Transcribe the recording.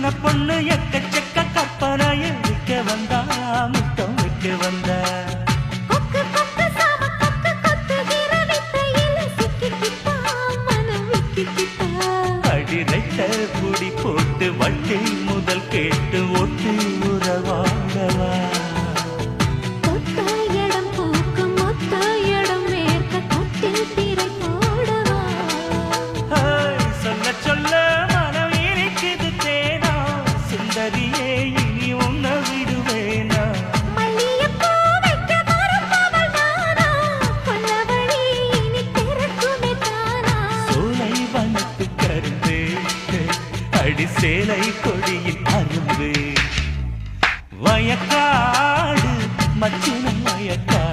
சின்ன பொண்ணு எக்கச்சக்க கற்பனைய வைக்க வந்தா முத்தம் வைக்க வந்தா அடிரைட்ட புடி போட்டு வட்டி முதல் கேட்டு ஒட்டி உறவாடவா சொல்ல மனம் இருக்குது தேனா சுந்தரியே இனி உன்ன விடுவேனா சோலை வனத்து கரும்பு அடி சேலை கொடியில் அரும்பு வயக்காடு மச்சின வயக்காடு